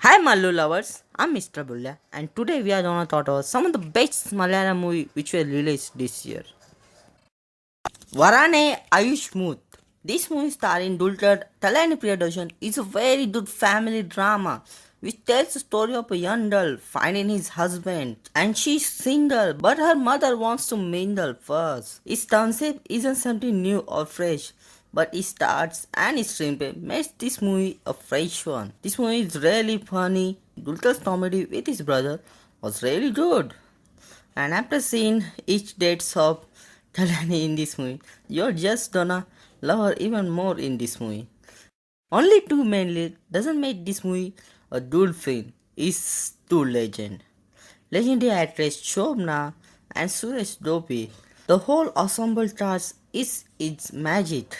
Hi Mallu lovers, I'm Mr. Bulla and today we are gonna talk about some of the best Malayalam movie which were released this year. Varane Ayush Smooth. This movie starring Dultar Talani Priyadarsan is a very good family drama which tells the story of a young girl finding his husband and she's single but her mother wants to mingle first. Its concept isn't something new or fresh but it starts and its screenplay makes this movie a fresh one. This movie is really funny. Dultar's comedy with his brother was really good. And after seeing each dates of Talani in this movie, you're just gonna love her even more in this movie. Only two main lead doesn't make this movie a dual film. It's two legend. Legendary actress Shobna and Suresh Dopi. The whole ensemble cast is its magic.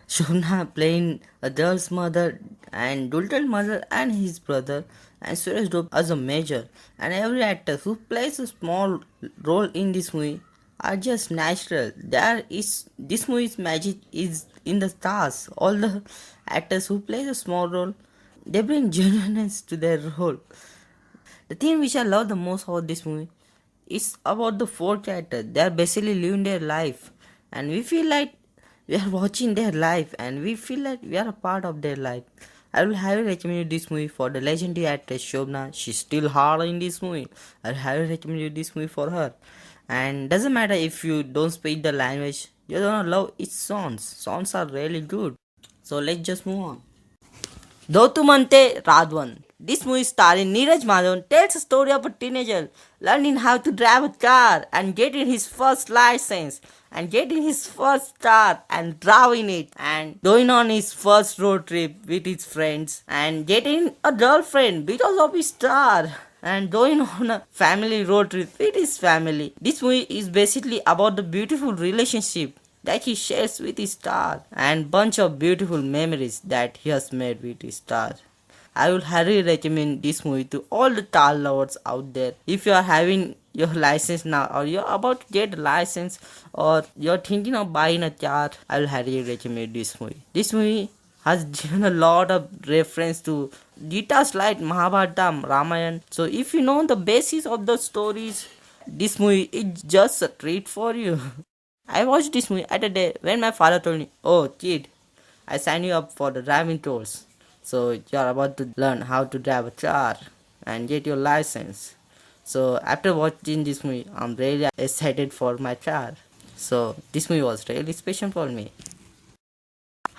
Shobna playing a girl's mother and Dultal mother and his brother and Suresh Dopi as a major and every actor who plays a small role in this movie are just natural. There is this movie's magic is in the stars. All the actors who play a small role they bring genuineness to their role. The thing which I love the most about this movie is about the four characters. They are basically living their life, and we feel like we are watching their life, and we feel like we are a part of their life. I will highly recommend you this movie for the legendary actress Shobna. She's still hard in this movie. I highly recommend you this movie for her. And doesn't matter if you don't speak the language, you're gonna love its songs. Songs are really good. So let's just move on. Monte Radwan. This movie starring Neeraj Madhavan tells a story of a teenager learning how to drive a car and getting his first license and getting his first car and driving it and going on his first road trip with his friends and getting a girlfriend because of his car and going on a family road trip with his family. This movie is basically about the beautiful relationship that he shares with his star and bunch of beautiful memories that he has made with his star. I would highly recommend this movie to all the car lovers out there. If you are having your license now or you're about to get a license or you're thinking of buying a car, I will highly recommend this movie. This movie has given a lot of reference to Gita's like Mahabharata, Ramayana. So if you know the basis of the stories, this movie is just a treat for you. I watched this movie at a day when my father told me, "Oh, kid, I signed you up for the driving tours. So you're about to learn how to drive a car and get your license." So after watching this movie, I'm really excited for my car. So this movie was really special for me.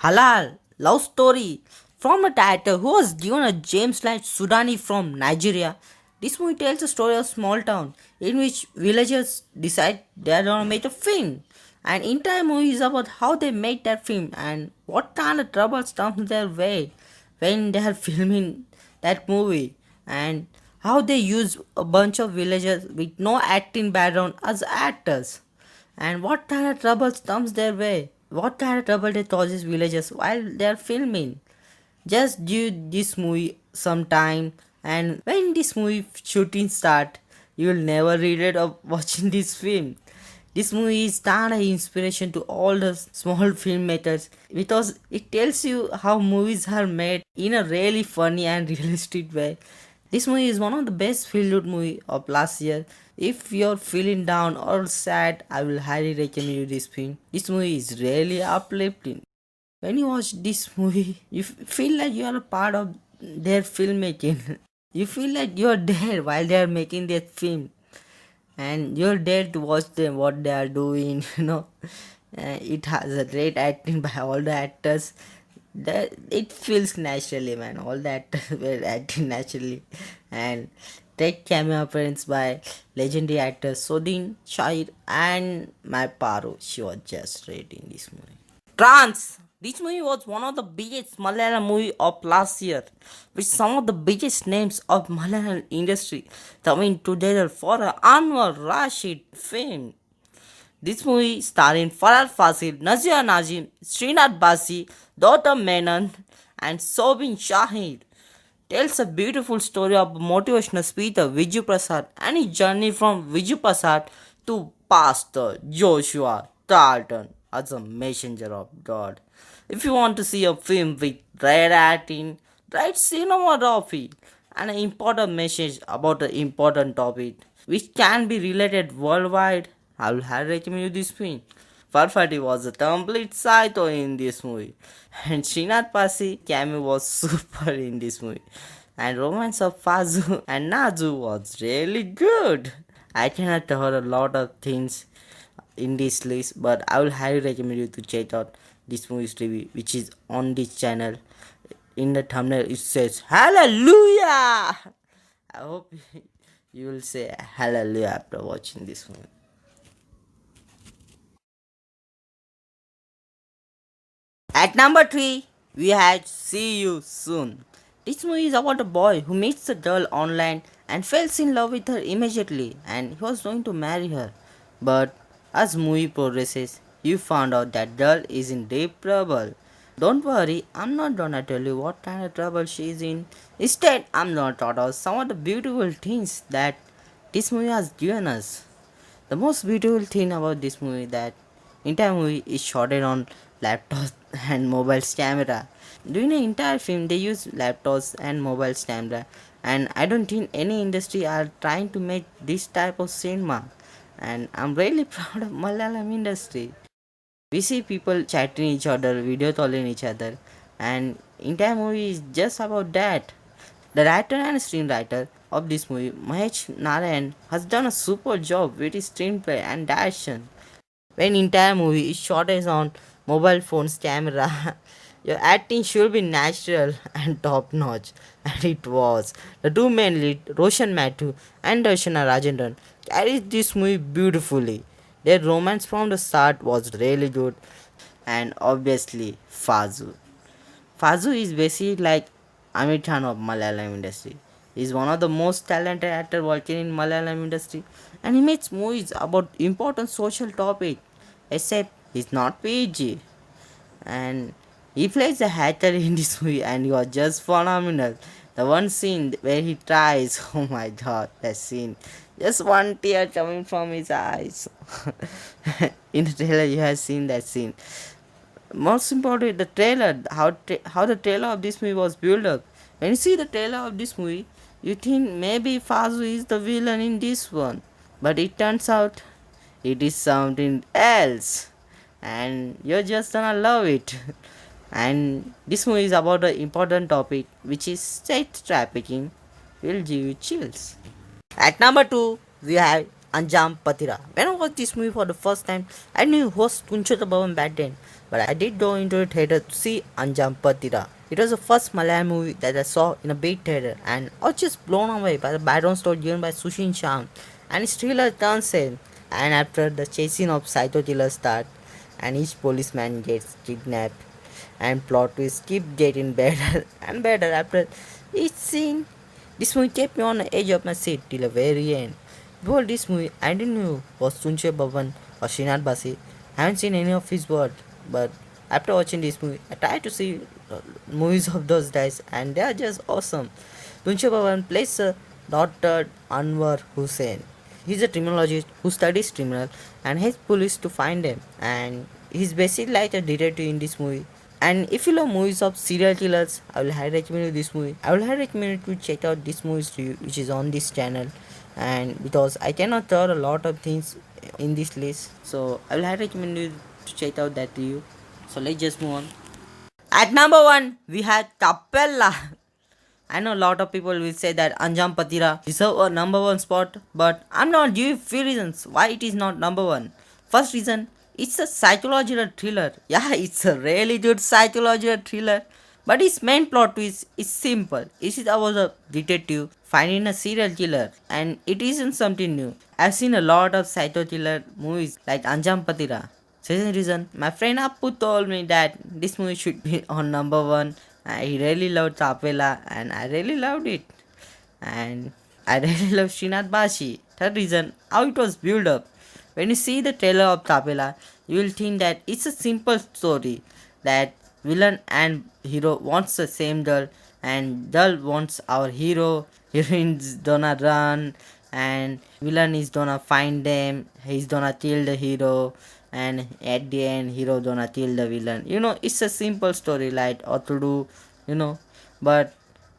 Halal love story from a director who was given a James like Sudani from Nigeria. This movie tells a story of a small town in which villagers decide they are gonna make a film. And entire movie is about how they made that film and what kind of troubles come their way when they are filming that movie and how they use a bunch of villagers with no acting background as actors and what kind of troubles comes their way, what kind of trouble they causes villagers while they are filming. Just give this movie some time and when this movie shooting start, you will never regret of watching this film. This movie is kind of inspiration to all the small filmmakers because it tells you how movies are made in a really funny and realistic way. This movie is one of the best feel good movie of last year. If you're feeling down or sad, I will highly recommend you this film. This movie is really uplifting. When you watch this movie, you feel like you are a part of their filmmaking. You feel like you're there while they are making their film and you're there to watch them what they are doing. It has a great acting by all the actors that it feels naturally, man. All the actors were acting naturally and great cameo appearance by legendary actors Sodin Shair and my Paru. She was just great in this movie. Trance. This movie was one of the biggest Malayalam movie of last year, with some of the biggest names of Malayalam industry coming together for an Anwar Rashid film. This movie starring Farhad Fasil, Nazia Nazim, Srinath Basi, Daughter Menon, and Sobin Shahid tells a beautiful story of motivational speaker Viju Prasad and his journey from Viju Prasad to Pastor Joshua Tartan as a messenger of God. If you want to see a film with great acting, great cinematography, and an important message about an important topic which can be related worldwide. I will highly recommend you this film. Farfati was a complete psycho in this movie, and Srinath Pasi cameo was super in this movie, and romance of Fazu and Nazu was really good. I cannot cover a lot of things in this list, but I will highly recommend you to check out this movie's review, which is on this channel. In the thumbnail, it says Hallelujah. I hope you will say Hallelujah after watching this movie. At number 3, we had See You Soon. This movie is about a boy who meets a girl online and falls in love with her immediately, and he was going to marry her. But as movie progresses, you found out that girl is in deep trouble. Don't worry, I'm not gonna tell you what kind of trouble she is in. Instead, I'm gonna talk about some of the beautiful things that this movie has given us. The most beautiful thing about this movie that entire movie is shot on laptops and mobile camera. During the entire film, they use laptops and mobile camera, and I don't think any industry are trying to make this type of cinema. And I'm really proud of Malayalam industry. We see people chatting each other, video calling each other, and entire movie is just about that. The writer and screenwriter of this movie, Mahesh Narayan, has done a super job with his screenplay and direction. When entire movie is shot as on mobile phone's camera, your acting should be natural and top notch, and it was. The two main lead, Roshan Matthew and Darshana Rajendran, carried this movie beautifully. Their romance from the start was really good, and obviously Fazu. Fazu is basically like Amir Khan of Malayalam industry. He is one of the most talented actor working in Malayalam industry, and he makes movies about important social topic. Except he's not PG, and he plays a hacker in this movie, and he was just phenomenal. The one scene where he tries, oh my god, that scene, just one tear coming from his eyes. In the trailer, you have seen that scene. Most important, the trailer, how the trailer of this movie was built up. When you see the trailer of this movie, you think maybe Fazu is the villain in this one, but it turns out it is something else, and you're just gonna love it. And this movie is about an important topic, which is sex trafficking. Will give you chills. At number 2, we have Anjapathira. When I watched this movie for the first time, I knew it was Kunchata Bhavan back then, but I did go into a theater to see Anjapathira. It was the first Malayalam movie that I saw in a big theater, and I was just blown away by the background story given by Sushin Sham and his thriller turns in. And after the chasing of Saito killer start, and each policeman gets kidnapped, and plot twists keep getting better and better after each scene. This movie kept me on the edge of my seat till the very end. Before this movie, I didn't know was Tunche Bhavan or Srinath Basi. I haven't seen any of his work, but after watching this movie, I tried to see movies of those guys, and they are just awesome. Tunche Bhavan plays Dr. Anwar Hussain. He's a criminologist who studies criminal and helps police to find them, and he's basically like a detective in this movie. And if you love movies of serial killers, I will highly recommend you this movie. I will highly recommend you to check out this movie review, which is on this channel. And because I cannot cover a lot of things in this list, so I will highly recommend you to check out that review. So let's just move on. At number 1, we had Capella. I know a lot of people will say that Anjam Patira deserve a number 1 spot, but I'm not giving few reasons why it is not number 1. First reason, it's a psychological thriller. Yeah, it's a really good psychological thriller. But its main plot twist is simple. It is about a detective finding a serial killer, and it isn't something new. I've seen a lot of psycho killer movies like Anjam Patira. Second reason, my friend Appu told me that this movie should be on number 1. I really loved Tapela and I really loved it. And I really love Srinath Bashi. Third reason, how it was built up. When you see the trailer of Tapela, you will think that it's a simple story that villain and hero wants the same girl, and girl wants our hero. Heroine's gonna run, and villain is gonna find them. He's gonna kill the hero, and at the end, hero gonna kill the villain. It's a simple story like or to do, you know, but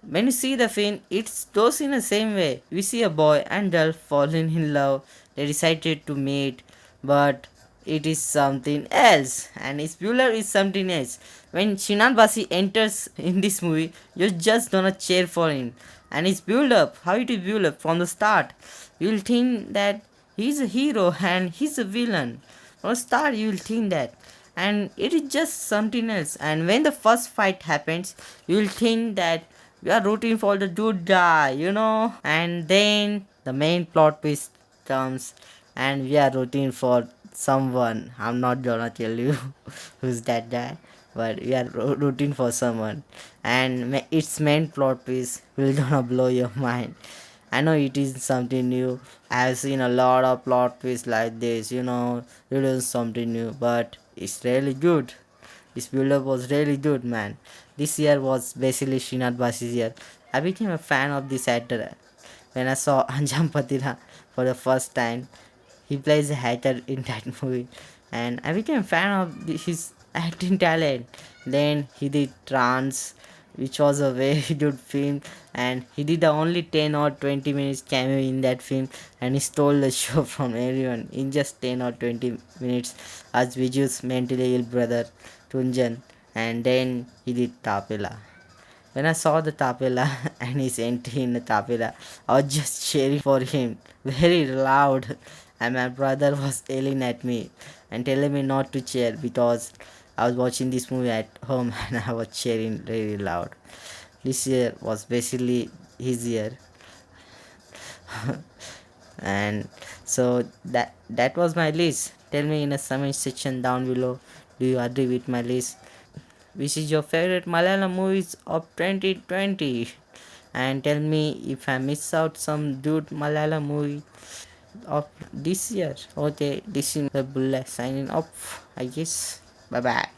When you see the film, it goes in the same way. We see a boy and girl falling in love. They decided to meet, but it is something else, and his builder is something else. When Shinan Basi enters in this movie, you're just gonna cheer for him. And his build up, how it is build up from the start, you'll think that he's a hero and he's a villain. From the start, you'll think that, and it is just something else. And when the first fight happens, you'll think that we are rooting for the dude guy, and then the main plot twist comes and we are rooting for someone. I'm not gonna tell you who's that guy, but we are rooting for someone, and its main plot twist will gonna blow your mind. I know it is something new. I've seen a lot of plot twists like this, it is something new, but it's really good. This build up was really good, man. This year was basically Srinath Basi's year. I became a fan of this actor when I saw Anjapathira for the first time. He plays a hacker in that movie, and I became a fan of his acting talent. Then he did Trance, which was a very good film, and he did the only 10 or 20 minutes cameo in that film, and he stole the show from everyone in just 10 or 20 minutes as Viju's mentally ill brother Tunjan, and then he did Tapela. When I saw the Tapela and his entry in the Tapela, I was just cheering for him very loud, and my brother was yelling at me and telling me not to cheer because I was watching this movie at home and I was cheering very loud. This year was basically his year. And so that was my list. Tell me in the comment section down below, do you agree with my list? Which is your favorite Malayalam movies of 2020? And tell me if I miss out some good Malayalam movie of this year. Okay, this is the Bulla signing off, I guess. Bye bye.